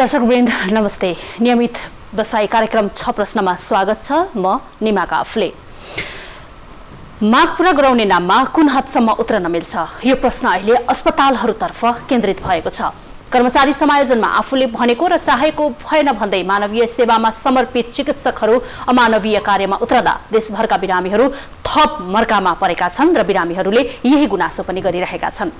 दर्शकवृन्द नमस्ते। नियमित बसाई कार्यक्रम 6 प्रश्नमा स्वागत छ। म निमा काफले। माग पूरा गराउने नाममा कुन हदसम्म उत्रन मिल्छ, यो प्रश्न अहिले अस्पतालहरूतर्फ केन्द्रित भएको छ। कर्मचारी समायोजनमा आफूले भनेको र चाहेको भएन भन्दै मानवीय सेवामा समर्पित चिकित्सकहरू अमानवीय कार्यमा उत्रदा देशभरका बिरामीहरू थप मर्कामा परेका छन् र बिरामीहरूले यही गुनासो पनि गरिरहेका छन्।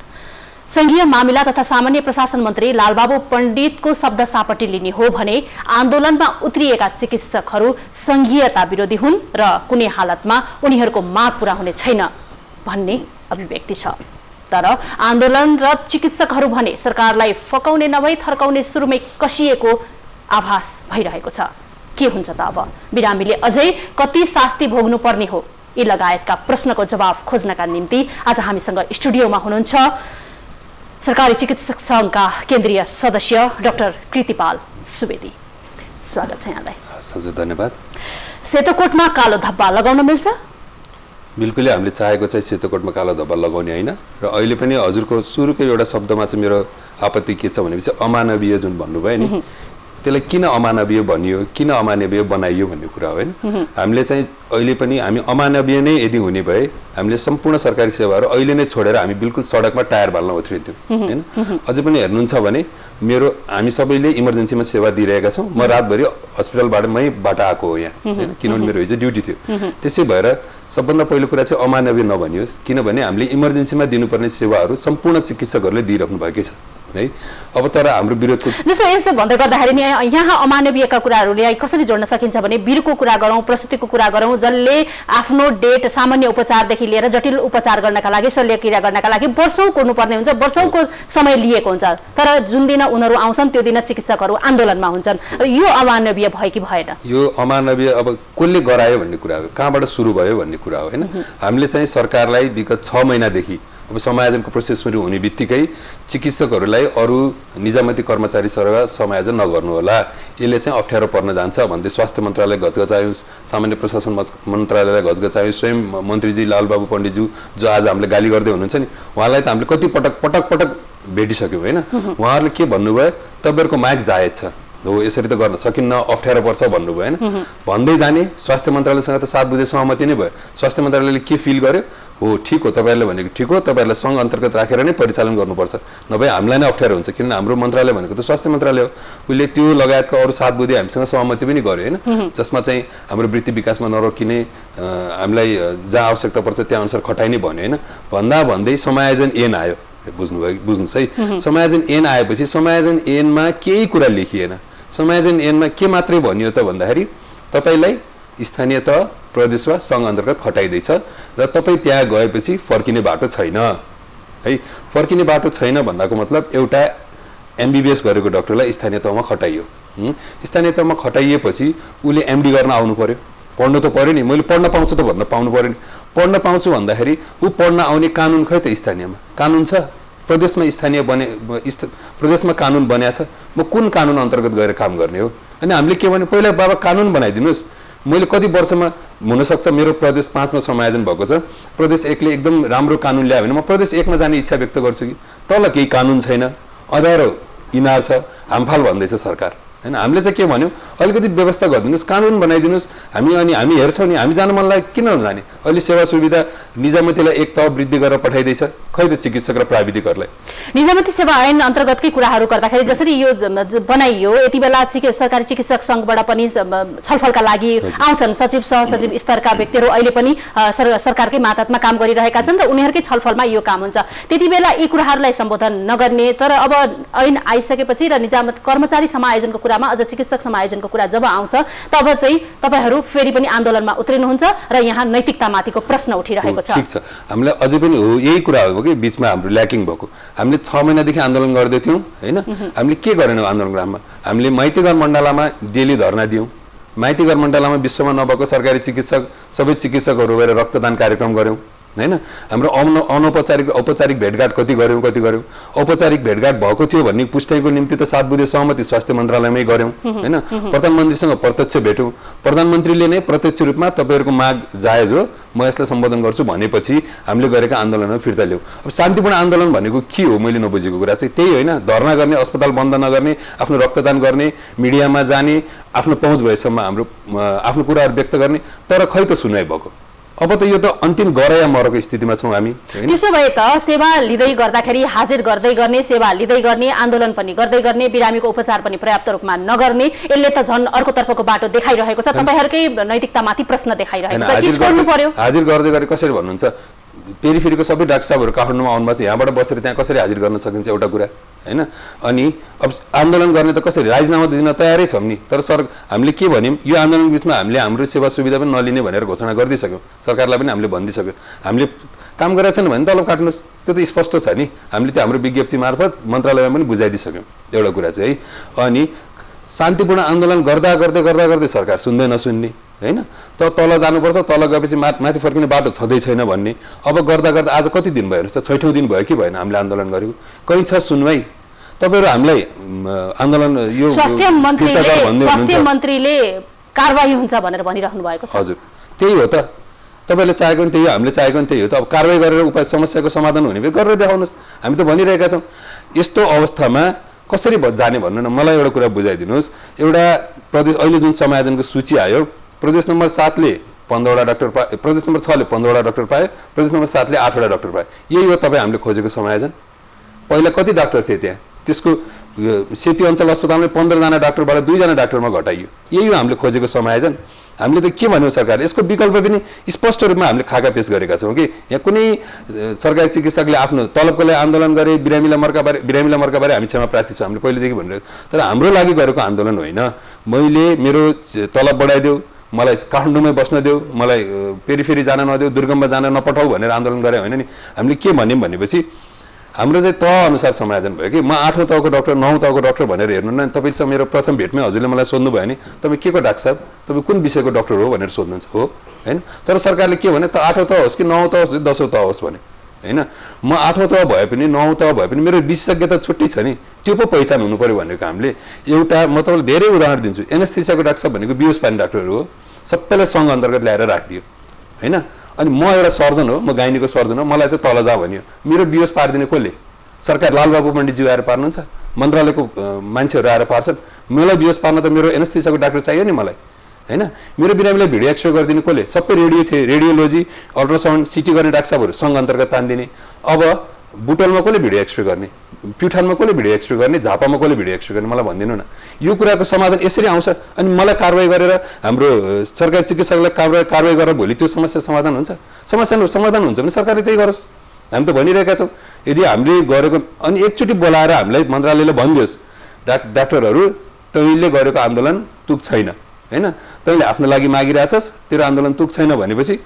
संघीय मामिला तथा सामान्य प्रशासन मन्त्री लालबाबु पण्डितको शब्द सापटी लिने हो भने आन्दोलनमा उत्रिएका चिकित्सकहरू संघीयता विरोधी हुन् र कुनै हालतमा उनीहरूको माग पूरा हुने छैन भन्ने अभिव्यक्ति छ। तर आन्दोलनरत चिकित्सकहरू भने सरकारलाई फकाउने नभई थर्काउने सुरुमै कसिएको आभास भइरहेको छ। के हुन्छ त अब? बिरामीले अझै कति शास्ति भोग्नु पर्ने हो? यी लगायतका प्रश्नको जवाफ खोज्नका निम्ति आज हामीसँग स्टुडियोमा हुनुहुन्छ सरकारी चिकित्सक संघका केन्द्रीय सदस्य डाक्टर कृतिपाल सुवेदी। स्वागत छ यहाँलाई। हजुर, धन्यवाद। सेतो कोटमा कालो धब्बा लगाउन मिल्छ? बिल्कुलै हामीले चाहेको चाहिँ सेतो कोटमा कालो धब्बा लगाउने होइन। र अहिले पनि हजुरको सुरुकै एउटा शब्दमा चाहिँ मेरो आपत्ति के छ भनेपछि अमानवीय जुन भन्नुभयो नि, त्यसलाई किन अमानवीय भनियो, किन अमानवीय बनाइयो भन्ने कुरा हो होइन। हामीले चाहिँ अहिले पनि हामी अमानवीय नै यदि हुने भए हामीले सम्पूर्ण सरकारी सेवाहरू अहिले नै छोडेर हामी बिल्कुल सडकमा टायर बाल्न उत्रिन्थ्यौँ होइन। अझै पनि हेर्नुहुन्छ भने हामी सबैले इमर्जेन्सीमा सेवा दिइरहेका छौँ। म रातभरि हस्पिटलबाट आएको हो यहाँ होइन, किनभने मेरो हिजो ड्युटी थियो। त्यसै भएर सबभन्दा पहिलो कुरा चाहिँ अमानवीय नभनियोस्, किनभने हामीले इमर्जेन्सीमा दिनुपर्ने सेवाहरू सम्पूर्ण चिकित्सकहरूले दिइराख्नु भएकै छ है। अब तर हाम्रो विरोधको जस्तो यस्तो भन्दै गर्दाखेरि नि यहाँ अमानवीयका कुराहरूले कसरी जोड्न सकिन्छ भने वीरको कुरा गरौँ, प्रसुतिको कुरा गरौँ, जसले आफ्नो डेट सामान्य उपचारदेखि लिएर जटिल उपचार गर्नका लागि, शल्यक्रिया गर्नका लागि वर्षौं कुर्नुपर्ने हुन्छ, वर्षौंको समय लिएको हुन्छ। तर जुन दिन उनीहरू आउँछन् त्यो दिन चिकित्सकहरू आन्दोलनमा हुन्छन्। यो अमानवीय भयो कि भएन? यो अमानवीय अब कसले गरायो भन्ने कुरा हो, कहाँबाट सुरु भयो भन्ने कुरा हो होइन। हामीले चाहिँ सरकारलाई विगत 6 महिनादेखि अब समायोजनको प्रोसेस सुरु हुने बित्तिकै चिकित्सकहरूलाई अरू निजामती कर्मचारी सेवा समायोजन नगर्नु होला, यसले चाहिँ अप्ठ्यारो पर्न जान्छ भन्दै स्वास्थ्य मन्त्रालय घचघचायो, सामान्य प्रशासन मन्त्रालयलाई घचघचायो। स्वयं मन्त्रीजी लालबाबु पण्डितज्यू जो आज हामीले गाली गर्दै हुनुहुन्छ नि, उहाँलाई त हामीले कति पटक भेटिसक्यौँ होइन। उहाँहरूले के भन्नुभयो, तपाईँहरूको माग जायज छ हो, यसरी त गर्न सकिन्न, अप्ठ्यारो पर्छ भन्नुभयो होइन। भन्दै जाने स्वास्थ्य मन्त्रालयसँग त 7 बुझे सहमति नै भयो। स्वास्थ्य मन्त्रालयले के फिल गर्यो, हो ठिक हो, तपाईँहरूले भनेको ठिक हो, तपाईँहरूलाई सङ्घ अन्तर्गत राखेर नै परिचालन गर्नुपर्छ, नभए हामीलाई नै अप्ठ्यारो हुन्छ, किनभने हाम्रो मन्त्रालय भनेको त स्वास्थ्य मन्त्रालय हो। उसले त्यो लगायतका अरू 7 बुझे हामीसँग सहमति पनि गर्यो होइन, जसमा चाहिँ हाम्रो वृत्ति विकासमा नरोकिने, हामीलाई जहाँ आवश्यकता पर्छ त्यहाँ अनुसार खटाइ नै भन्यो होइन। भन्दै समायोजन ऐन आयो, बुझ्नुहोस् है। समायोजन ऐन आएपछि समायोजन ऐनमा केही कुरा लेखिएन। समायोजन ऐनमा के मात्रै भनियो त भन्दाखेरि तपाईँलाई स्थानीय तह, प्रदेश वा सङ्घ अन्तर्गत खटाइँदैछ र तपाईँ त्यहाँ गएपछि फर्किने बाटो छैन है। फर्किने बाटो छैन भन्दाको मतलब एउटा MBBS गरेको डाक्टरलाई स्थानीय तहमा खटाइयो। स्थानीय तहमा खटाइएपछि उसले MD गर्न आउनु पर्यो, पढ्नु त पर्यो नि। मैले पढ्न पाउँछु त भन्न पाउनु पर्यो नि। पढ्न पाउँछु भन्दाखेरि ऊ पढ्न आउने कानुन खै त स्थानीयमा कानुन छ, प्रदेशमा प्रदेशमा कानुन बन्या छ। म कुन कानुन अन्तर्गत गएर काम गर्ने हो? अनि हामीले के भने पहिला बाबा कानुन बनाइदिनुहोस्। मैले कति वर्षमा हुनसक्छ मेरो प्रदेश 5 मा समायोजन भएको छ, प्रदेश 1 ले एकदम राम्रो कानुन ल्यायो भने म प्रदेश 1 मा जाने इच्छा व्यक्त गर्छु कि तल केही कानुन छैन, अँध्यारो इनार छ, हामफाल भन्दैछ सरकार हैन। हामीले चाहिँ के भन्यौ, अलिकति व्यवस्था गरिदिनुस्, कानुन बनाइदिनुस्। हामी हेर्छौँ नि, हामी जान मन लाग्यो किन नजाने? अहिले सेवा सुविधा निजामतीलाई एक तह वृद्धि गरेर पठाइदैछ, खै त चिकित्सक र प्राविधिकहरूलाई। निजामती सेवा ऐन अन्तर्गतकै कुराहरू गर्दाखेरि जसरी यो बनाइयो, यति बेला सरकारी चिकित्सक संघबाट पनि छलफलका लागि आउँछन् सचिव, सहसचिव स्तरका व्यक्तिहरू अहिले पनि सरकारकै मातहतमा काम गरिरहेका छन् र उनीहरूकै छलफलमा यो काम हुन्छ। त्यति बेला यी कुराहरूलाई सम्बोधन नगर्ने, तर अब ऐन आइसकेपछि र निजामती कर्मचारी समायोजनको कुरामा अझ चिकित्सक समायोजनको कुरा जब आउँछ तब चाहिँ तपाईहरू फेरि पनि आन्दोलनमा उत्रिनुहुन्छ र यहाँ नैतिकतामाथिको प्रश्न उठिरहेको छ। ठीक छ, हामीलाई अझै पनि हो यही कुरा हो कि बीचमा हाम्रो ल्याकिङ भएको। हामीले 6 महिनादेखि आन्दोलन गर्दै थियौँ हैन। हामीले के गरेनौँ आन्दोलनमा? हामीले माइतीघर मण्डलामा डेली धरना दियौँ। माइतीघर मण्डलामा विश्वमा नभएको सरकारी चिकित्सक सबै चिकित्सकहरू गएर रक्तदान कार्यक्रम गर्यौँ हैन हाम्रो अनौपचारिक औपचारिक भेटघाट कति गर्यौं औपचारिक भेटघाट भएको थियो भन्ने पुष्टिको निम्ति त 7 बुँदे सहमति स्वास्थ्य मन्त्रालयमै गर्यौं हैन प्रधानमन्त्रीसँग प्रत्यक्ष भेट्यौं प्रधानमन्त्रीले नै प्रत्यक्ष रूपमा तपाईहरुको माग जायज हो म यसलाई सम्बोधन गर्छु भनेपछि हामीले गरेका आन्दोलनमा फिर्ता ल्याऊ अब शान्तिपूर्ण आन्दोलन भनेको के हो मैले नबुझेको कुरा चाहिँ त्यही होइन धर्ना गर्ने अस्पताल बन्द नगर्ने आफ्नो रक्तदान गर्ने मिडियामा जाने आफ्नो पहुँच भएसम्म हाम्रो आफ्नो कुराहरु व्यक्त गर्ने तर खै त सुनाइ भएको अब त यो त अन्तिम गराया मरेको स्थितिमा छौं हामी त्यसो भए त सेवा लिँदै गर्दाखेरि हाजिर गर्दै गर्ने सेवा लिँदै गर्ने आन्दोलन पनि गर्दै गर्ने बिरामीको उपचार पनि पर्याप्त रूपमा नगर्ने यसले त झन् अर्को तर्फको बाटो देखाइरहेको छ तपाईहरुकै नैतिकतामाथि प्रश्न देखाइरहेको छ के गर्नु पर्यो हाजिर गर्दै गरे कसरी भन्नुहुन्छ पेरिफेरीको सबै डाक्टर साहबहरु काठमाडौँमा आउनुभएको छ यहाँबाट बसेर त्यहाँ कसरी हाजिर गर्न सकिन्छ एउटा कुरा हैन अनि अब आन्दोलन गर्ने त कसरी राजीनामा दिन तयारै छौं नि तर सर हामीले के भन्यौं यो आन्दोलन बीचमा हामीले हाम्रो सेवा सुविधा पनि नलिने भनेर घोषणा गर्दिसक्यौं सरकारलाई पनि हामीले भन्दिसक्यौं हामीले काम गरेका छैन भने तलब काट्नुस् त्यो त स्पष्ट छ नि हामीले त्यो हाम्रो विज्ञप्ति मार्फत मन्त्रालयमा पनि बुझाइदिसक्यौं एउटा कुरा चाहिँ है अनि शान्तिपूर्ण आन्दोलन गर्दा गर्दै सरकार सुन्दै नसुन्ने हैन त तल जानुपर्छ तल गएपछि माथि फर्किने बाटो छँदै छैन भन्ने अब गर्दा आज कति दिन भयो हेर्नुस् त 6औं दिन भयो कि भएन हामीले आन्दोलन गरेको कहीं छ सुनवाई तपाईहरु हामीलाई आन्दोलन यो स्वास्थ्य मन्त्रीले कारबाही हुन्छ भनेर भनिराख्नु भएको छ हजुर त्यही हो त तपाईले चाहेको नि त्यही हो हामीले चाहेको नि त्यही हो त अब कारबाही गरेर उपाय समस्याको समाधान हुने भए गरेर देखाउनुस् हामी त भनिरहेका छौं यस्तो अवस्थामा कसरी जाने भन्नु न मलाई एउटा कुरा बुझाइदिनुस् एउटा प्रदेश अहिले जुन समायोजनको सूची आयो प्रदेश नम्बर 7 ले 15 वटा डाक्टर पाए प्रदेश नम्बर 6 ले 15 वटा डाक्टर पाए प्रदेश नम्बर 7 ले 8 वटा डाक्टर पाए यही हो तपाई हामीले खोजेको समायोजन पहिला कति डाक्टर थिए त्यहाँ त्यसको सेती अञ्चल अस्पतालमा 15 जना डाक्टरबाट 2 जना डाक्टरमा घटाइयो यही हो हामीले खोजेको समायोजन हामीले त के भन्यो सरकारले यसको विकल्प पनि स्पष्ट रूपमा हामीले खाका पेश गरेका छौं कि यहाँ कुनै सरकारी चिकित्सकले आफ्नो तलबको लागि आन्दोलन गरे बिरामीलाई मर्का बारे हामी क्षमा प्रार्थी छौं हामीले पहिलेदेखि भनिरहेको तर हाम्रो लागि गरेको आन्दोलन होइन मैले मेरो तलब बढाइदेऊ मलाई काठमाडौँमै बस्न देऊ मलाई पेरिफेरी जान नदेऊ दुर्गममा जान नपठाऊ भनेर आन्दोलन गरे होइन नि हामीले के भन्यौं भनेपछि हाम्रो चाहिँ तह अनुसार समायोजन भयो कि म 8औं तहको डाक्टर 9औं तहको डाक्टर भनेर हेर्नु न तपाईसँग मेरो प्रथम भेटमै हजुरले मलाई सोध्नु भयो नि तपाई के को डाक्टर साहब तपाई कुन विषयको डाक्टर हो भनेर सोध्नुहुन्छ हो हैन तर सरकारले के भने त 8औं तह होस् कि 9औं तह होस् 10औं तह होस् भने हैन म 8औं तह भए पनि 9औं तह भए पनि मेरो विशेषज्ञता छुट्टै छ नि त्यो पो पहिचान हुनु पर्यो भनेको हामीले एउटा म तपाईलाई धेरै उदाहरण दिन्छु एनेस्थेसियाको डाक्टर साहब भनेको बियोस पानी डाक्टरहरु हो सबैलाई संघ अन्तर्गत ल्याएर राखिदियो हैन अनि म एउटा सर्जन हो म गाइनीको सर्जन हो मलाई चाहिँ तल जा भन्यो मेरो बियोस पार्दिने कसले सरकार लालबाबु पण्डितज्यू आएर पार्नुहुन्छ मन्त्रालयको मान्छेहरु आएर पार्छन् मलाई बियोस पार्न त मेरो एनेस्थेसियाको डाक्टर चाहियो नि मलाई हैन मेरो बिरामीलाई भिडियो एक्सरे गरिदिने कसले सबै रेडियो थिए रेडियोलोजी अल्ट्रासाउन्ड सिटी गर्ने डाक्टर साहबहरु संघ अन्तर्गत तान्दिने अब बुटलमा कसले भिडियो एक्सरे गर्ने प्युठानमा कसले भिडियो एक्सरे गर्ने झापामा कसले भिडियो एक्सरे गर्ने मलाई भन्दिनु न यो कुराको समाधान यसरी आउँछ अनि मलाई कारबाही गरेर हाम्रो सरकारी चिकित्सकलाई कारबाही गरेर भोलि त्यो समस्या समाधान हुन्छ समस्या समाधान हुन्छ भने सरकारले त्यही गरोस् हामी त भनिरहेका छौं यदि हामीले गरेको अनि एकचोटी बोलाएर हामीलाई मन्त्रालयले भनिदियोस् डाक्टरहरु तैले गरेको आन्दोलन तुक छैन हैन तैले आफ्नो लागि मागिरहेछस् तेरो आन्दोलन तुक छैन भनेपछि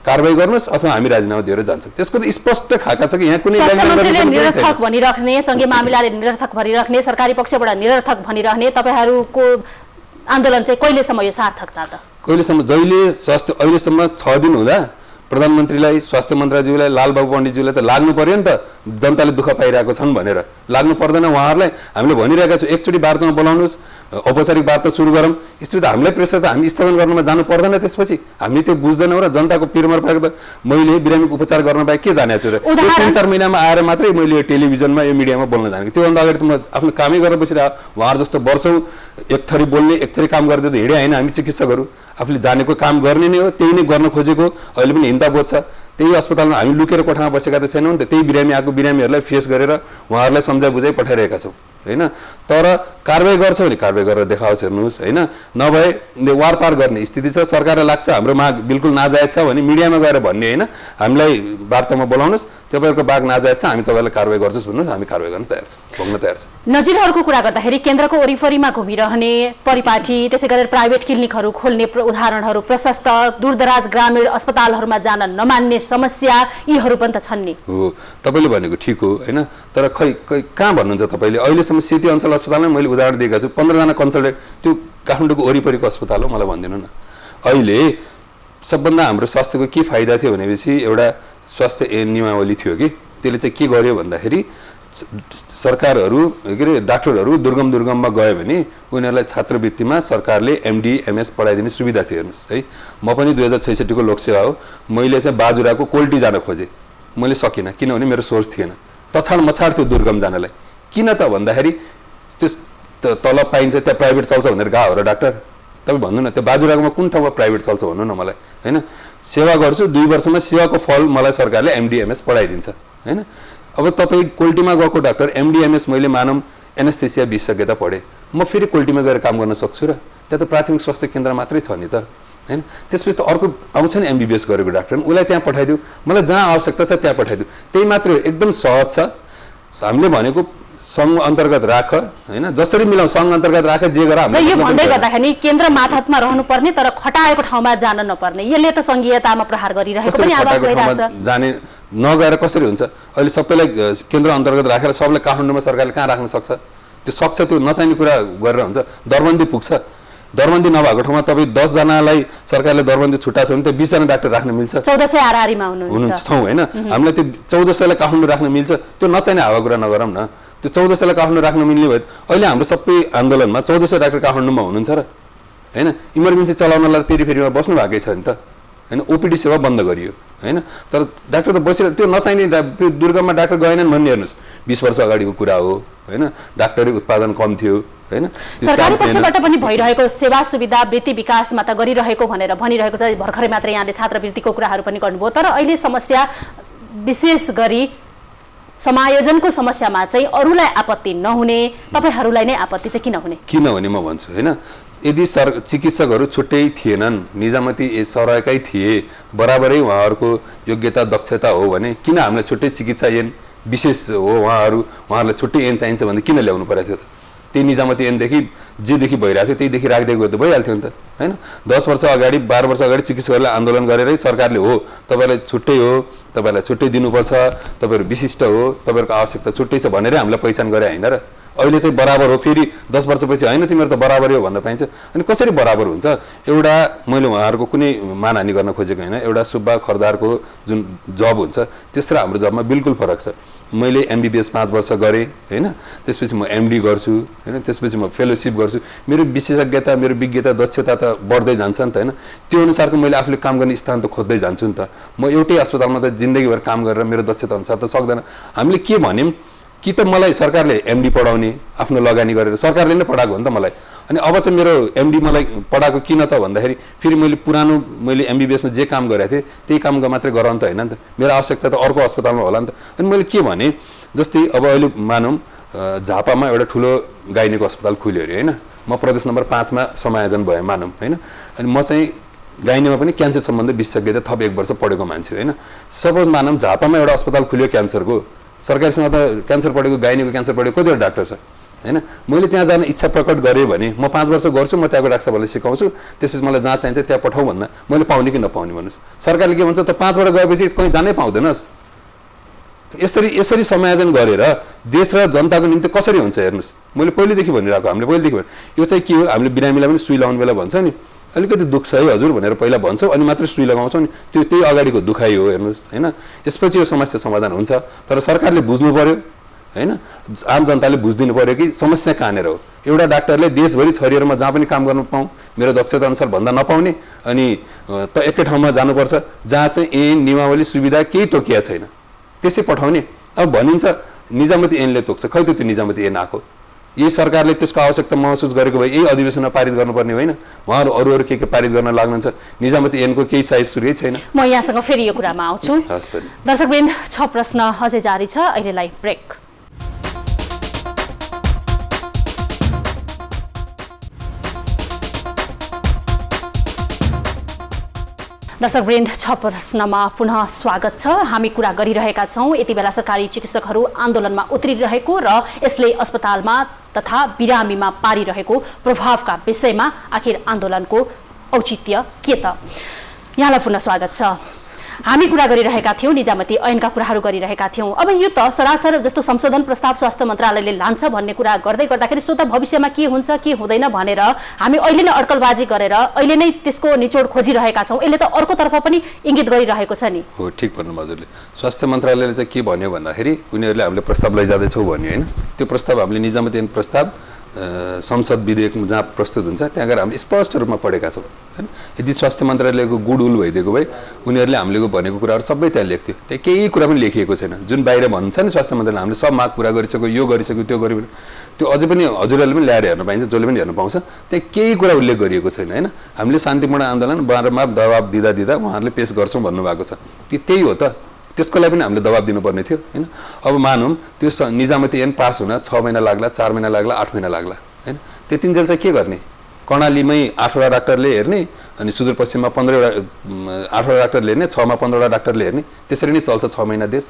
कारबाही गर्नुस् अथवा हामी राजीनामा दिएर जान्छौं त्यसको त स्पष्ट खाका छ कि यहाँ कुनै निरर्थक भनिराख्ने संघीय मामिलाले निरर्थक भनिराख्ने सरकारी पक्षबाट निरर्थक भनिराख्ने तपाईहरुको आन्दोलन चाहिँ कहिलेसम्म यो सार्थकता त कहिलेसम्म जहिले स्वास्थ्य अहिलेसम्म 6 दिन हुँदा प्रधानमन्त्रीलाई स्वास्थ्य मन्त्रीज्यूलाई लालबाबु पण्डितज्यूलाई त लाग्नु पर्यो नि त जनताले दुःख पाइरहेको छन् भनेर लाग्नु पर्दैन उहाँहरुलाई हामीले भनिरहेका छौं एकचोटी वार्तामा बोलाउनुस् औपचारिक वार्ता सुरु गरौँ यसरी त हामीलाई प्रेसर त हामी स्थगन गर्नमा जानु पर्दैन त्यसपछि हामी त्यो बुझ्दैनौं र जनताको पिरमा पाएको त मैले बिरामीको उपचार गर्न पाए के जाने छु र 3-4 महिनामा आएर मात्रै मैले यो टेलिभिजनमा यो मिडियामा बोल्न जानेको त्यो भन्दा अगाडि त म आफ्नो कामै गरेर बसिरहेको उहाँहरु जस्तो वर्षौं एक थरी बोल्ने एक थरी काम गर्दै त हिडे हैन हामी चिकित्सकहरु आफूले जानेको काम गर्ने नै हो त्यही नै गर्न खोजेको अहिले पनि हिन्दा बोध छ त्यही अस्पतालमा हामी लुकेर कोठामा बसेका त छैनौं नि त त्यही बिरामी आएको बिरामीहरुलाई फेस गरेर उहाँहरुलाई सम्झाइ बुझाइ पठाइरहेका छौं हैन तर कारबाही गर्छ भने कारबाही गरेर देखाओस् हेर्नुस् हैन नभए वारपार गर्ने स्थिति छ सरकारलाई लाग्छ हाम्रो माग बिल्कुल नाजायज छ भने मिडियामा गएर भन्ने हैन हामीलाई वार्तामा बोलाउनुस् तपाईहरुको माग नाजायज छ हामी तपाईलाई कारबाही गर्छौं भन्नुस् हामी कारबाही गर्न तयार छौं भोग्न तयार छौं नजिरहरुको कुरा गर्दाखेरि केन्द्रको वरिपरिमा घुमिरहने परिपाटी त्यसैगरी प्राइभेट क्लिनिकहरु खोल्ने उदाहरणहरु प्रशस्त दूरदराज ग्रामीण अस्पतालहरुमा जान नमान्ने समस्या यीहरु पनि त छन् नि हो तपाईले भनेको ठीक हो हैन तर खै कहाँ भन्नुहुन्छ तपाईले अहिले सेती अञ्चल अस्पतालमा मैले उदाहरण दिएका छु 15 जना कन्सल्टेन्ट त्यो काठमाडौँको वरिपरिको अस्पताल हो मलाई भन्दिनु न अहिले सबभन्दा हाम्रो स्वास्थ्यको के फाइदा थियो भनेपछि एउटा स्वास्थ्य नियमावली थियो कि त्यसले चाहिँ के गर्यो भन्दाखेरि सरकारहरू के अरे डाक्टरहरू दुर्गममा गयो भने उनीहरूलाई छात्रवृत्तिमा सरकारले एमडी एमएस पढाइदिने सुविधा थियो हेर्नुहोस् है। म पनि 2066 को लोकसेवा हो, मैले चाहिँ बाजुराको कोल्टी जान खोजेँ, मैले सकिनँ किनभने मेरो सोर्स थिएन। तछाड मछाड थियो दुर्गम जानलाई। किन त भन्दाखेरि त्यो तलब पाइन्छ त्यहाँ प्राइभेट चल्छ भनेर गएको हो र डाक्टर? तपाईँ भन्नु न, त्यो बाजुराकोमा कुन ठाउँमा प्राइभेट चल्छ भन्नु न मलाई होइन। सेवा गर्छु 2 वर्षमा सेवाको फल मलाई सरकारले एमडिएमएस पढाइदिन्छ होइन। अब तपाईँ कोल्टीमा गएको डाक्टर एमडिएमएस मैले मानौँ एनेस्थेसिया विशेषज्ञता पढेँ, म फेरि कोल्टीमा गएर काम गर्न सक्छु र? त्यहाँ त प्राथमिक स्वास्थ्य केन्द्र मात्रै छ नि त होइन। त्यसपछि त अर्को आउँछ नि एमबिबिएस गरेको डाक्टर, उसलाई त्यहाँ पठाइदियो, मलाई जहाँ आवश्यकता छ त्यहाँ पठाइदियो, त्यही मात्र हो, एकदम सहज छ। हामीले भनेको सङ्घ अन्तर्गत राख होइन, जसरी मिलाउँ सङ्घ अन्तर्गत राख, जे गर हाम्रो। यो भन्दै गर्दाखेरि केन्द्र मातहतमा रहनुपर्ने तर खटाएको ठाउँमा जान नपर्ने, यसले त सङ्घीयतामा प्रहार गरिरहेको पनि आवाज भइरहेछ। जाने नगएर कसरी हुन्छ? अहिले सबैलाई केन्द्र अन्तर्गत राखेर सबैलाई काठमाडौँमा सरकारले कहाँ राख्न सक्छ? त्यो सक्छ, त्यो नचाहिने कुरा गरेर हुन्छ। दरबन्दी पुग्छ, दरबन्दी नभएको ठाउँमा तपाईँ 10 जनालाई सरकारले दरबन्दी छुट्याएको छ भने त्यहाँ 20 जना डाक्टर राख्न मिल्छ। 1400 आरआरीमा हुनुहुन्छ छौँ होइन, हामीलाई त्यो 1400लाई काठमाडौँ राख्न मिल्छ। त्यो नचाहिने हावा कुरा नगरौँ न। त्यो 1400लाई काठमाडौँ राख्न मिल्ने भयो। अहिले हाम्रो सबै आन्दोलनमा 1400 डाक्टर काठमाडौँमा हुनुहुन्छ र होइन। इमर्जेन्सी चलाउनलाई पेरिफेरीमा बस्नु भएकै छ नि त होइन। ओपिडी सेवा बन्द गरियो होइन, तर डाक्टर त बसिरहेको। त्यो नचाहिने दुर्गममा डाक्टर गएनन् भन्ने हेर्नुहोस्, 20 वर्ष अगाडिको कुरा हो होइन। डाक्टरी उत्पादन कम थियो होइन। सरकारी पक्षबाट पनि भइरहेको सेवा सुविधा वृत्ति विकासमा त गरिरहेको भनेर भनिरहेको छ। भर्खरै मात्र यहाँले छात्रवृत्तिको कुराहरू पनि गर्नुभयो, तर अहिले समस्या विशेष गरी समायोजनको समस्यामा चाहिँ अरूलाई आपत्ति नहुने, तपाईहरूलाई नै आपत्ति चाहिँ किन हुने? किनभने म भन्छु होइन, यदि चिकित्सकहरू छुट्टै थिएनन्, निजामती सरकै थिए, बराबरै उहाँहरूको योग्यता दक्षता हो भने किन हामीलाई छुट्टै चिकित्सा ऐन विशेष हो, उहाँहरूलाई छुट्टै ऐन चाहिन्छ भने किन ल्याउनु परेको थियो त? त्यही निजामती ऐनदेखि जेदेखि भइरहेको थियो त्यहीदेखि राख्दै गयो त भइहाल्थ्यो नि त होइन। 10 वर्ष अगाडि 12 वर्ष अगाडि चिकित्सकहरूले आन्दोलन गरेरै सरकारले हो तपाईँलाई छुट्टै हो, तपाईँलाई छुट्टै दिनुपर्छ, तपाईँहरू विशिष्ट हो, तपाईँहरूको आवश्यकता छुट्टै छ भनेरै हामीलाई पहिचान गरे होइन र? अहिले चाहिँ बराबर हो, फेरि 10 वर्षपछि होइन तिमीहरू त बराबरै हो भन्न पाइन्छ। अनि कसरी बराबर हुन्छ? एउटा मैले उहाँहरूको कुनै मानहानि गर्न खोजेको होइन, एउटा सुब्बा खरदारको जुन जब हुन्छ त्यस र हाम्रो जबमा बिल्कुल फरक छ। मैले एमबिबिएस 5 वर्ष गरेँ होइन, त्यसपछि म एमडी गर्छु होइन, त्यसपछि म फेलोसिप गर्छु। मेरो विशेषज्ञता, मेरो विज्ञता, दक्षता त बढ्दै जान्छ नि त होइन। त्यो अनुसारको मैले आफूले काम गर्ने स्थान त खोज्दै जान्छु नि त। म एउटै अस्पतालमा त जिन्दगीभर काम गरेर मेरो दक्षता अनुसार त सक्दैन। हामीले के भन्यौँ कि त मलाई सरकारले एमडी पढाउने आफ्नो लगानी गरेर सरकारले नै पढाएको हो नि त मलाई। अनि अब चाहिँ मेरो एमडी मलाई पढाएको किन त भन्दाखेरि फेरि मैले एमबिबिएसमा जे काम गरेको थिएँ त्यही काम मात्रै गराउनु त होइन नि त। मेरो आवश्यकता त अर्को अस्पतालमा होला नि त। अनि मैले के भने जस्तै अब अहिले मानौँ झापामा एउटा ठुलो गाइनीको अस्पताल खुल्यो अरे होइन, म प्रदेश नम्बर 5 मा समायोजन भएँ मानौँ होइन। अनि म चाहिँ गाइनीमा पनि क्यान्सर सम्बन्धी विशेषज्ञता थप 1 वर्ष पढेको मान्छे होइन। सपोज मानौँ झापामा एउटा अस्पताल खुल्यो क्यान्सरको, सरकारीसँग त क्यान्सर पढेको, गाइनीको क्यान्सर पढेको कतिवटा डाक्टर छ होइन। मैले त्यहाँ जान इच्छा प्रकट गरेँ भने म 5 वर्ष गर्छु, म त्यहाँको डाक्टर साहबलाई सिकाउँछु, त्यसपछि मलाई जहाँ चाहिन्छ त्यहाँ पठाऊ भन्न मैले पाउने कि नपाउने भन्नुहोस्। सरकारले के भन्छ त 5 वर्ष गएपछि कहीँ जानै पाउँदैनस्। यसरी समायोजन गरेर देश र जनताको निम्ति कसरी हुन्छ हेर्नुहोस्। मैले पहिलेदेखि भनिरहेको, हामीले पहिलेदेखि यो चाहिँ के हो, हामीले बिरामीलाई पनि सुई लगाउने बेला भन्छ नि अलिकति दुख्छ है हजुर भनेर पहिला भन्छौँ, अनि मात्रै सुई लगाउँछौँ नि, त्यो त्यही अगाडिको दुखाइ हो हेर्नुहोस् होइन। यसपछि यो समस्या समाधान हुन्छ, तर सरकारले बुझ्नु पर्यो होइन, आम जनताले बुझिदिनु पर्यो कि समस्या कहाँनिर हो। एउटा डाक्टरले देशभरि छरिएर म जहाँ पनि काम गर्न पाऊँ, मेरो दक्षता अनुसार भन्दा नपाउने, अनि त एकै ठाउँमा जानुपर्छ जहाँ चाहिँ ऐन नियमावली सुविधा केही तोकिया छैन त्यसै पठाउने। अब भनिन्छ निजामती ऐनले तोक्छ, खै त त्यो निजामती ऐन आएको? यही सरकारले त्यसको आवश्यकता महसुस गरेको भए यही अधिवेशनमा पारित गर्नुपर्ने होइन? उहाँहरू अरू के पारित गर्न लाग्नुहुन्छ? निजामती ऐनको केही साइज सुरुकै छैन। म यहाँसँग फेरि यो कुरामा आउँछु। दर्शकवृन्द, 6 प्रश्न अझै जारी छ, अहिलेलाई ब्रेक। दर्शकवृन्द, 6 प्रश्नमा पुनः स्वागत छ। हामी कुरा गरिरहेका छौँ यति बेला सरकारी चिकित्सकहरू आन्दोलनमा उत्रिरहेको र यसले अस्पतालमा तथा बिरामीमा पारिरहेको प्रभावका विषयमा आखिर आन्दोलनको औचित्य के त? यहाँलाई पुनः स्वागत छ। हामी कुरा गरिरहेका थियौँ निजामती ऐनका कुराहरू गरिरहेका थियौँ। अब यो त सरासर जस्तो संशोधन प्रस्ताव स्वास्थ्य मन्त्रालयले लान्छ भन्ने कुरा गर्दै गर्दाखेरि सो त भविष्यमा के हुन्छ के हुँदैन भनेर हामी अहिले नै अड्कलबाजी गरेर अहिले नै त्यसको निचोड खोजिरहेका छौँ। यसले त अर्कोतर्फ पनि इङ्गित गरिरहेको छ नि। हो, ठिक भन्नुभयो हजुरले। स्वास्थ्य मन्त्रालयले चाहिँ के भन्यो भन्दाखेरि उनीहरूले हामीले प्रस्ताव लैजाँदैछौँ भन्यो होइन। त्यो प्रस्ताव हामीले निजामती ऐन प्रस्ताव संसद विधेयक जहाँ प्रस्तुत हुन्छ त्यहाँ गएर हामीले स्पष्ट रूपमा पढेका छौँ होइन। यदि स्वास्थ्य मन्त्रालयको गुडउल भइदिएको भए उनीहरूले हामीले भनेको कुराहरू सबै त्यहाँ लेख्थ्यो। त्यहाँ केही कुरा पनि लेखिएको छैन। जुन बाहिर भन्छ नि स्वास्थ्य मन्त्रालयले हामीले सब माग पुरा गरिसक्यो, यो गरिसक्यो, त्यो गरिसक्यो, त्यो अझै पनि हजुरहरूले पनि ल्याएर हेर्न पाइन्छ, जसले पनि हेर्न पाउँछ। त्यहाँ केही कुरा उल्लेख गरिएको छैन होइन। हामीले शान्तिपूर्ण आन्दोलन बाह्रमा दबाब दिँदा उहाँहरूले पेस गर्छौँ भन्नुभएको छ। त्यही हो त, त्यसको लागि पनि हामीले दबाब दिनुपर्ने थियो होइन। अब मानौँ त्यो निजामती ऐन पास हुन 6 महिना लाग्ला, 4 महिना लाग्ला, 8 महिना लाग्ला होइन। त्यतिन्जेल चाहिँ के गर्ने? कर्णालीमै 8वटा डाक्टरले हेर्ने अनि सुदूरपश्चिममा 8वटा डाक्टरले हेर्ने, 6मा 15वटा डाक्टरले हेर्ने, त्यसरी नै चल्छ 6 महिना देश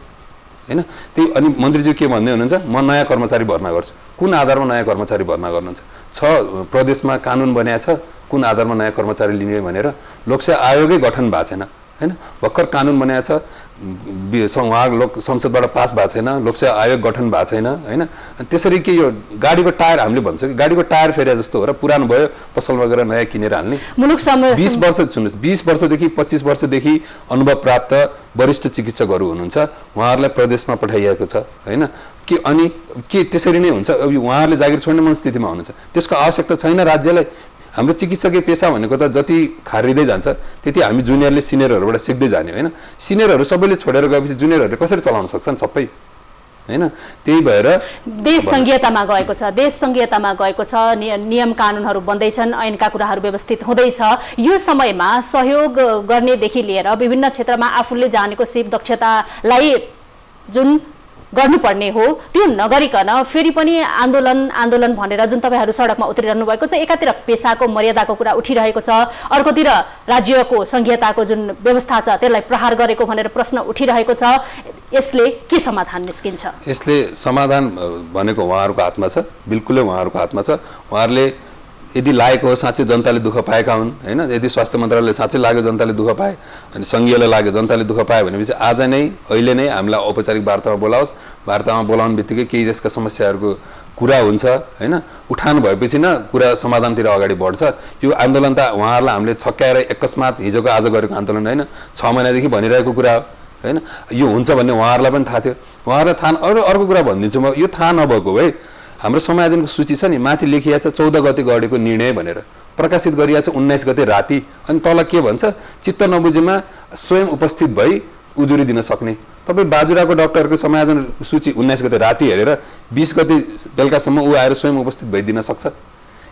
होइन। त्यही अनि मन्त्रीज्यू के भन्दै हुनुहुन्छ, म नयाँ कर्मचारी भर्ना गर्छु। कुन आधारमा नयाँ कर्मचारी भर्ना गर्नुहुन्छ? 6 प्रदेशमा कानुन बनाएको छ, कुन आधारमा नयाँ कर्मचारी लिने भनेर लोकसेवा आयोगै गठन भएको छैन होइन। भर्खर कानुन बनाएको छ, उहाँ संसदबाट पास भएको छैन, लोकसेवा आयोग गठन भएको छैन होइन। त्यसरी के यो गाडीको टायर हामीले भन्छौँ कि गाडीको टायर फेरे जस्तो हो र पुरानो भयो पसलमा गएर नयाँ किनेर हाल्ने। 20 वर्ष सुन्नुहोस्, 20 वर्षदेखि 25 वर्षदेखि अनुभव प्राप्त वरिष्ठ चिकित्सकहरू हुनुहुन्छ, उहाँहरूलाई प्रदेशमा पठाइएको छ होइन। के अनि के त्यसरी नै हुन्छ? अब उहाँहरूले जागिर छोड्ने मनस्थितिमा हुनुहुन्छ, त्यसको आवश्यकता छैन राज्यलाई। हाम्रो चिकित्सकीय पेसा भनेको त जति खारिँदै जान्छ त्यति हामी जुनियरले सिनियरहरूबाट सिक्दै जाने होइन। सिनियरहरू सबैले छोडेर गएपछि जुनियरहरूले कसरी चलाउन सक्छन् सबै होइन। त्यही भएर देश संघीयतामा गएको छ, देश संघीयतामा गएको छ, नियम कानुनहरू बन्दैछन्, ऐनका कुराहरू व्यवस्थित हुँदैछ। यो समयमा सहयोग गर्नेदेखि लिएर विभिन्न क्षेत्रमा आफूले जानेको सिप दक्षतालाई जुन गर्नुपर्ने हो त्यो नगरिकन फेरि पनि आन्दोलन भनेर जुन तपाईँहरू सडकमा उत्रिरहनु भएको छ, एकातिर पेसाको मर्यादाको कुरा उठिरहेको छ, अर्कोतिर राज्यको संघीयताको जुन व्यवस्था छ त्यसलाई प्रहार गरेको भनेर प्रश्न उठिरहेको छ। यसले के समाधान निस्किन्छ? यसले समाधान भनेको उहाँहरूको हातमा छ, बिल्कुलै उहाँहरूको हातमा छ। उहाँहरूले यदि लागेको हो साँच्चै जनताले दुःख पाएका हुन् होइन, यदि स्वास्थ्य मन्त्रालयले साँच्चै लाग्यो जनताले दुःख पाए अनि सङ्घीयले लाग्यो जनताले दुःख पायो भनेपछि आज नै अहिले नै हामीलाई औपचारिक वार्तामा बोलाओस्। वार्तामा बोलाउने बित्तिकै केही यसका समस्याहरूको कुरा हुन्छ होइन। उठान भएपछि न कुरा समाधानतिर अगाडि बढ्छ। यो आन्दोलन त उहाँहरूलाई हामीले छक्क्याएर अकस्मात हिजोको आज गरेको आन्दोलन होइन, 6 महिनादेखि भनिरहेको कुरा हो होइन। यो हुन्छ भन्ने उहाँहरूलाई पनि थाहा थियो। उहाँहरूलाई थाहा अर्को कुरा भनिदिन्छु म, यो थाहा नभएको भए हाम्रो समायोजनको सूची छ नि, माथि लेखिएको छ 14 गते गरेको निर्णय भनेर, प्रकाशित गरिएको छ 19 गते राति। अनि तल के भन्छ, चित्त नबुझेमा स्वयं उपस्थित भई उजुरी दिन सक्ने। तपाईँ बाजुराको डाक्टरको समायोजन सूची 19 गते राति हेरेर 20 गते बेलुकासम्म ऊ आएर स्वयं उपस्थित भइदिन सक्छ?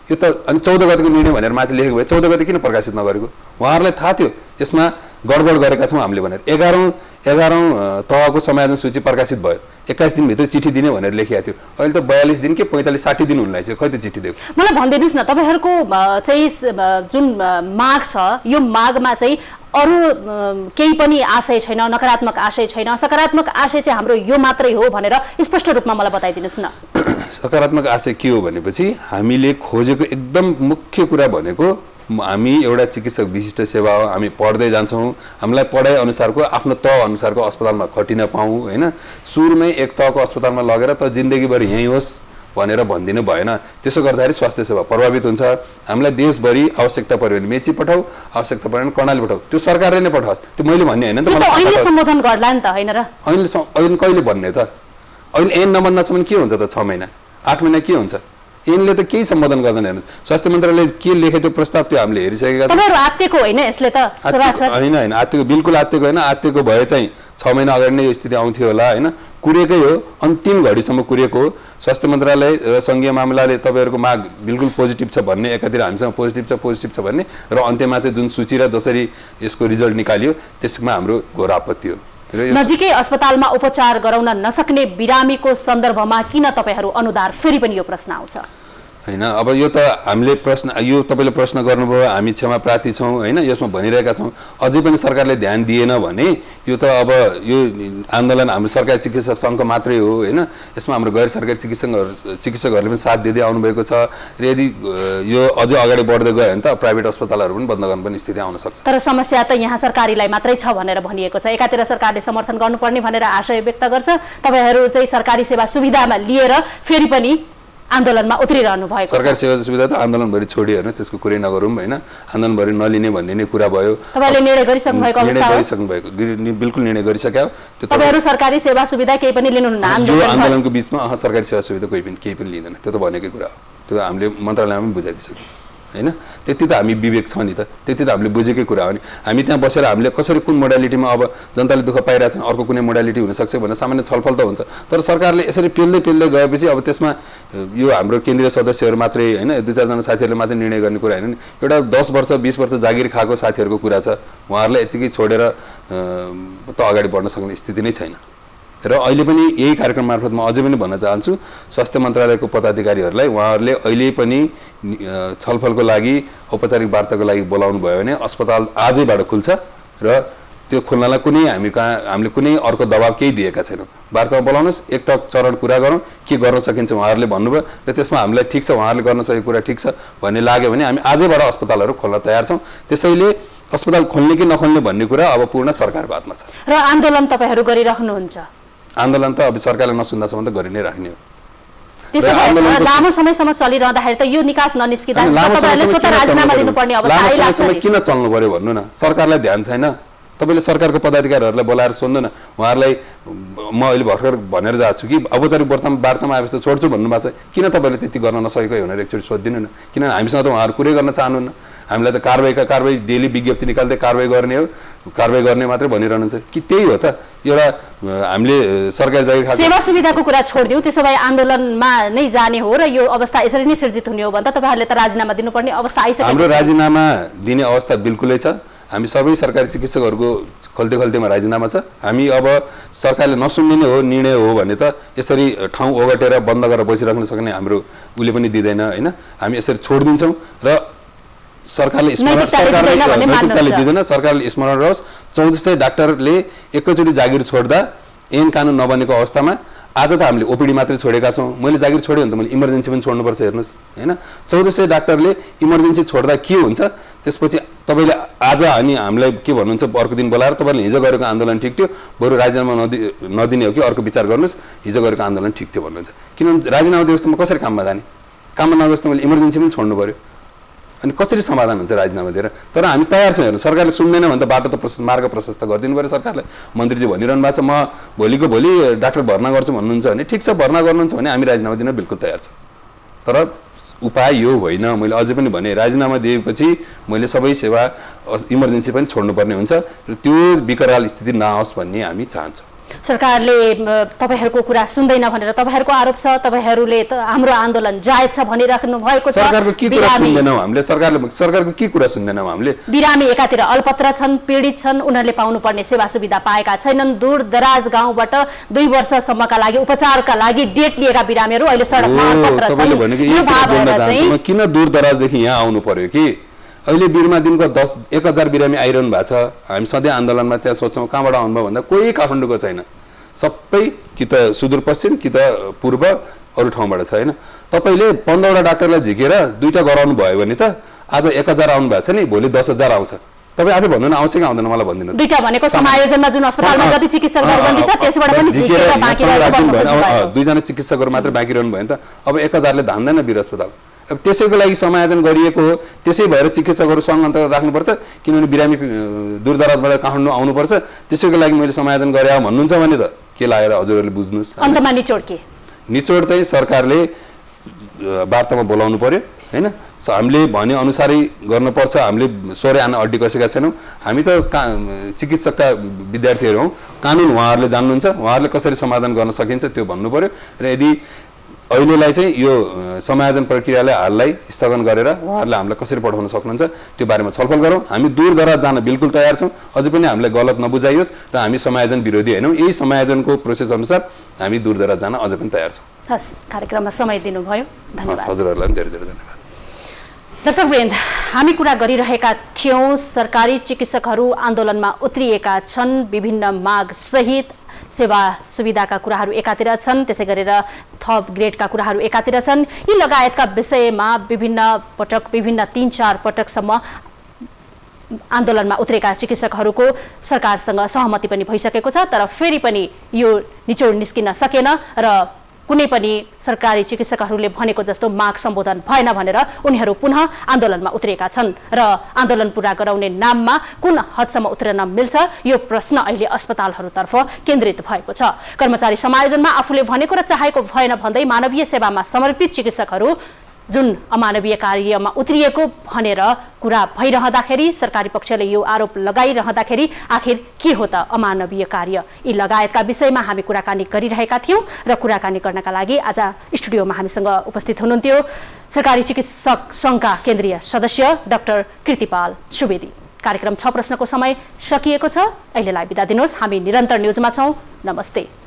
यो त अनि 14 गतेको निर्णय भनेर माथि लेखेको भए 14 गते किन प्रकाशित नगरेको? उहाँहरूलाई थाहा थियो यसमा गडबड गरेका छौँ हामीले भनेर। 11औं तहको समायोजन सूची प्रकाशित भयो, 21 दिनभित्र चिठी दिने भनेर लेखिएको थियो। अहिले त 42 दिन के 45-60 दिन हुन लागेको, खै त चिठी दिएको? मलाई भनिदिनुहोस् न, तपाईँहरूको चाहिँ जुन माग छ यो मागमा चाहिँ अरू केही पनि आशय छैन, नकारात्मक आशय छैन, सकारात्मक आशय चाहिँ हाम्रो यो मात्रै हो भनेर स्पष्ट रूपमा मलाई बताइदिनुहोस् न। सकारात्मक आशय के हो भनेपछि हामीले खोजेको एकदम मुख्य कुरा भनेको हामी एउटा चिकित्सक विशिष्ट सेवा हो, हामी पढ्दै जान्छौँ, हामीलाई पढाइ अनुसारको आफ्नो तह अनुसारको अस्पतालमा खटिन पाऊँ होइन। सुरुमै एक तहको अस्पतालमा लगेर त जिन्दगीभरि यहीँ होस् भनेर भनिदिनु भएन। त्यसो गर्दाखेरि स्वास्थ्य सेवा प्रभावित हुन्छ। हामीलाई देशभरि आवश्यकता पऱ्यो भने मेची पठाऊ, आवश्यकता पऱ्यो भने कर्णाली पठाऊ, त्यो सरकारले नै पठाओस्। त्यो मैले भन्ने होइन नि त, ऐनले सम्बोधन गर्ला नि त होइन र? ऐन कहिले भन्ने त? ऐन नबन्दासम्म के हुन्छ त? 6 महिना 8 महिना के हुन्छ? ऐनले त केही सम्बोधन गर्दैन। हेर्नुहोस् स्वास्थ्य मन्त्रालयले के लेखेको प्रस्ताव त्यो हामीले हेरिसकेका छौँ। तपाईँहरू आत्तेको होइन यसले त? होइन आत्तेको बिल्कुल आत्तेको होइन। आत्तेको भए चाहिँ 6 महिना अगाडि नै यो स्थिति आउँथ्यो होला होइन। कुरेकै हो, अन्तिम घडीसम्म कुरेको हो। स्वास्थ्य मन्त्रालय र सङ्घीय मामलाले तपाईँहरूको माग बिल्कुल पोजिटिभ छ भन्ने, एकातिर हामीसँग पोजिटिभ छ भन्ने, र अन्त्यमा चाहिँ जुन सूची र जसरी यसको रिजल्ट निकालियो त्यसमा हाम्रो घोर आपत्ति हो। नजिकै अस्पतालमा उपचार गराउन नसक्ने बिरामीको सन्दर्भमा किन तपाईँहरू अनुदार? फेरि पनि यो प्रश्न आउँछ। हैन। अब यो त हामीले यो तपाईले प्रश्न गर्नुभयो, हामी क्षमा प्रार्थी छौँ हैन, यसमा भनिरहेका छौँ। अझै पनि सरकारले ध्यान दिएन भने यो त अब यो आन्दोलन हाम्रो सरकारी चिकित्सक सङ्घको मात्रै हो हैन, यसमा हाम्रो गैर सरकारी चिकित्सकहरूले पनि साथ दिँदै आउनुभएको छ। र यदि यो अझै अगाडि बढ्दै गयो भने त प्राइभेट अस्पतालहरू पनि बन्द गर्नुपर्ने स्थिति आउन सक्छ। तर समस्या त यहाँ सरकारीलाई मात्रै छ भनेर भनिएको छ। एकातिर सरकारले समर्थन गर्नुपर्ने भनेर आशय व्यक्त गर्छ, तपाईहरू चाहिँ सरकारी सेवा सुविधामा लिएर फेरि पनि आन्दोलनमा उत्रिरहनु भएको छ। सरकारी सेवा सुविधा त आन्दोलनभरि छोडी हेर्नुहोस्, त्यसको कुरै नगरौँ हैन, आन्दोलनभरि नलिने भन्ने नै कुरा भयो। तपाईले निर्णय गरिसक्नु भएको अवस्था हो? गरिसक्नु भएको, बिल्कुल निर्णय गरिसक्यो। त्यो तपाईहरु सरकारी सेवा सुविधा केही पनि लिनुहुन्न आन्दोलनको बीचमा सरकारी सेवा सुविधा केही पनि लिँदैन, त्यो त भनेकै कुरा हो। त्यो हामीले मन्त्रालयमा पनि बुझाइदिसक्यौँ हैन। त्यति त हामी विवेक छ नि त, त्यति त हामीले बुझेकै कुरा हो नि। हामी त्यहाँ बसेर हामीले कसरी कुन मोडालिटीमा अब जनताले दुःख पाइरहेछन्, अर्को कुनै मोडालिटी हुनसक्छ भनेर सामान्य छलफल त हुन्छ। तर सरकारले यसरी पेल्दै गएपछि अब त्यसमा यो हाम्रो केन्द्रीय सदस्यहरू मात्रै हैन, 2-4 जना साथीहरूले मात्रै निर्णय गर्ने कुरा हैन। एउटा 10 वर्ष 20 वर्ष जागिर खाएको साथीहरूको कुरा छ, उहाँहरूलाई यतिकै छोडेर त अगाडि बढ्न सक्ने स्थिति नै छैन। र अहिले पनि यही कार्यक्रम मार्फत म अझै पनि भन्न चाहन्छु स्वास्थ्य मन्त्रालयको पदाधिकारीहरूलाई, उहाँहरूले अहिले पनि छलफलको लागि औपचारिक वार्ताको लागि बोलाउनु भयो भने अस्पताल आजैबाट खुल्छ र त्यो खुल्नलाई हामीले कुनै अर्को दबाब केही दिएका छैनौँ। वार्तामा बोलाउनुहोस्, एकटक चरण कुरा गरौँ, के गर्न सकिन्छ उहाँहरूले भन्नुभयो र त्यसमा हामीलाई ठिक छ, उहाँहरूले गर्न सकेको कुरा ठिक छ भन्ने लाग्यो भने हामी आजैबाट अस्पतालहरू खोल्न तयार छौँ। त्यसैले अस्पताल खोल्ने कि नखोल्ने भन्ने कुरा अब पूर्ण सरकारको हातमा छ। र आन्दोलन तपाईहरू गरिराख्नुहुन्छ? आन्दोलन त अब सरकारले नसुन्दासम्म त गरि नै राख्ने हो। त्यसो भए लामो समयसम्म चलिरहँदाखेरि त यो निकास ननिस्किँदा तपाईहरुले स्वतः राजीनामा दिनुपर्ने अवस्था आइलाग्छ नि। किन चल्नु पर्यो भन्नु न, सरकारलाई ध्यान छैन? तपाईले सरकारको पदाधिकारीहरूलाई बोलाएर सोध्नु न, उहाँहरूलाई म अहिले भर्खर भनेर जाछु कि औपचारिक वार्तामा आएपछि छोड्छु भन्नुभएको छ, किन तपाईँले त्यति गर्न नसकेको भनेर एकचोटि सोधिदिनु न। किनभने हामीसँग त उहाँहरू कुरै गर्न चाहनुहुन्न, हामीलाई त कारबाही डेली विज्ञप्ति निकाल्दै कारबाही गर्ने हो, कारबाही गर्ने मात्रै भनिरहनुहुन्छ कि त्यही हो त? एउटा हामीले सरकारी जागिर सेवा सुविधाको कुरा छोडिदिउँ, त्यसो भए आन्दोलनमा नै जाने हो र यो अवस्था यसरी नै सिर्जित हुने हो भने त तपाईहरुले त राजीनामा दिनुपर्ने अवस्था आइसकेको छ। हाम्रो राजीनामा दिने अवस्था बिल्कुलै छ। हामी सबै सरकारी चिकित्सकहरूको खल्तीमा राजीनामा छ। हामी अब सरकारले नसुन्ने नै हो निर्णय हो भने त यसरी ठाउँ ओगटेर बन्द गरेर बसिराख्न सक्ने हाम्रो उसले पनि दिँदैन हैन। हामी यसरी छोडिदिन्छौँ र सरकारले नैतिकताले दिँदैन। सरकारले स्मरण रहोस्, 1400 डाक्टरले एकैचोटि जागिर छोड्दा ऐन कानुन नबनेको अवस्थामा आज त हामीले ओपीडी मात्रै छोडेका छौँ। मैले जागिर छोड्यो भने त मैले इमर्जेन्सी पनि छोड्नुपर्छ हेर्नुहोस् हैन। 1400 डाक्टरले इमर्जेन्सी छोड्दा के हुन्छ? त्यसपछि तपाईँले आज हामीलाई के भन्नुहुन्छ, अर्को दिन बोलाएर तपाईँले हिजो गरेको आन्दोलन ठिक थियो, बरु राजीनामा नदिने हो कि अर्को विचार गर्नुहोस्, हिजो गरेको आन्दोलन ठिक थियो भन्नुहुन्छ। किनभने राजीनामा दिएपछि त म कसरी काममा जाने? काममा नगएपछि त मैले इमर्जेन्सी पनि छोड्नु पर्यो, अनि कसरी समाधान हुन्छ राजीनामा दिएर? तर हामी तयार छौँ हेर्नु, सरकारले सुन्दैन भने त बाटो त मार्ग प्रशस्त गरिदिनु पर्यो सरकारलाई। मन्त्रीजी भनिरहनु भएको छ म भोलिको भोलि डाक्टर भर्ना गर्छु भन्नुहुन्छ भने ठिक छ, भर्ना गर्नुहुन्छ भने हामी राजीनामा दिन बिल्कुल तयार छ। तर उपाय यो होइन। मैले अझै पनि भने राजीनामा दिएपछि मैले सबै सेवा इमर्जेन्सी पनि छोड्नुपर्ने हुन्छ र त्यो विकराल स्थिति नआओस् भन्ने हामी चाहन्छौँ। सरकारले तपाईहरुको कुरा सुन्दैन भनेर तपाईहरुको आरोप छ। तपाईहरुले त हाम्रो आन्दोलन जायज छ भनिराख्नु भएको छ। सरकारको के कुरा सुन्दैनौँ हामीले? सरकारको के कुरा सुन्दैनौँ हामीले? बिरामी एकातिर अल्पत्र छन्, पीडित छन्, उनीहरूले पाउनुपर्ने सेवा सुविधा पाएका छैनन्। दूर दराज गाउँबाट 2 वर्षसम्मका लागि उपचारका लागि डेट लिएका बिरामीहरू अहिले सडकमा अल्पत्र छन्। यो भावना चाहिँ किन दूर दराजदेखि यहाँ आउनु पर्यो कि? अहिले बिरमा दिनको 10,000 बिरामी आइरहनु भएको छ। हामी सधैँ आन्दोलनमा त्यहाँ सोच्छौँ कहाँबाट आउनुभयो भन्दा कोही काठमाडौँको छैन, सबै कि त सुदूरपश्चिम कि त पूर्व अरू ठाउँबाट छ हैन। तपाईँले 15वटा डाक्टरलाई झिकेर 2टा गराउनु भयो भने त आज 1000 आउनु भएको छ नि, भोलि 10,000 आउँछ। तपाईँ आफै भन्नु न, आउँछ कि आउँदैन मलाई भनिदिनु। 2टा भनेको समायोजनमा जुन अस्पतालमा जति चिकित्सक दरबन्दी छ त्यसबाट पनि झिकेर बाँकी रहेको 2 जना चिकित्सकहरू मात्रै बाँकी रहनु भयो नि त। अब 1000ले धान्दैन वीर अस्पताल। अब त्यसैको लागि समायोजन गरिएको हो। त्यसै भएर चिकित्सकहरू सँगन्तर राख्नुपर्छ, किनभने बिरामी दूरदराजबाट काठमाडौँ आउनुपर्छ। त्यसैको लागि मैले समायोजन गरे भन्नुहुन्छ भने त के लागेर हजुरहरूले बुझ्नुहोस्। अन्तमा निचोड के? निचोड चाहिँ सरकारले वार्तामा बोलाउनु पर्यो हैन। हामीले भने अनुसारै गर्नुपर्छ। हामीले सोरे आना अड्डी कसेका छैनौँ। हामी त चिकित्सकका विद्यार्थीहरू हौँ। कानुन उहाँहरूले जान्नुहुन्छ, उहाँहरूले कसरी समाधान गर्न सकिन्छ त्यो भन्नु पर्यो। र यदि अहिलेलाई चाहिँ यो समायोजन प्रक्रियाले हाललाई स्थगन गरेर उहाँहरूले हामीलाई कसरी पठाउन सक्नुहुन्छ त्यो बारेमा छलफल गरौँ। हामी दूरदराज जान बिल्कुल तयार छौँ। अझै पनि हामीलाई गलत नबुझाइयोस् र हामी समायोजन विरोधी होइनौँ। यही समायोजनको प्रोसेस अनुसार हामी दूरदराज जान अझै पनि तयार छौँ। हस्, कार्यक्रममा समय दिनुभयो, धन्यवाद। हजुरहरूलाई पनि धेरै धेरै धन्यवाद। दर्शकवृन्द, हामी कुरा गरिरहेका थियौँ सरकारी चिकित्सकहरू आन्दोलनमा उत्रिएका छन्। विभिन्न माग सहित सेवा सुविधाका कुराहरू एकातिर छन्, त्यसै गरेर थप ग्रेडका कुराहरू एकातिर छन्। यी लगायतका विषयमा विभिन्न 3-4 पटकसम्म आन्दोलनमा उत्रेका चिकित्सकहरूको सरकारसँग सहमति पनि भइसकेको छ। तर फेरि पनि यो निचोड निस्किन सकेन र कुनै पनि सरकारी चिकित्सकहरूले भनेको जस्तो माग सम्बोधन भएन भनेर उनीहरू पुनः आन्दोलनमा उत्रिएका छन् र आन्दोलन पूरा गराउने नाममा कुन हदसम्म उत्रन मिल्छ यो प्रश्न अहिले अस्पतालहरूतर्फ केन्द्रित भएको छ। कर्मचारी समायोजनमा आफूले भनेको र चाहेको भएन भन्दै मानवीय सेवामा समर्पित चिकित्सकहरू जुन अमानवीय कार्यमा उत्रिएको भनेर कुरा भइरहँदाखेरि सरकारी पक्षले यो आरोप लगाइरहँदाखेरि आखिर के हो त अमानवीय कार्य, यी लगायतका विषयमा हामी कुराकानी गरिरहेका थियौँ र कुराकानी गर्नका लागि आज स्टुडियोमा हामीसँग उपस्थित हुनुहुन्थ्यो सरकारी चिकित्सक सङ्घका केन्द्रीय सदस्य डाक्टर कृतिपाल सुवेदी। कार्यक्रम 6 प्रश्नको समय सकिएको छ। अहिलेलाई बिदा दिनुहोस्। हामी निरन्तर न्युजमा छौँ। नमस्ते।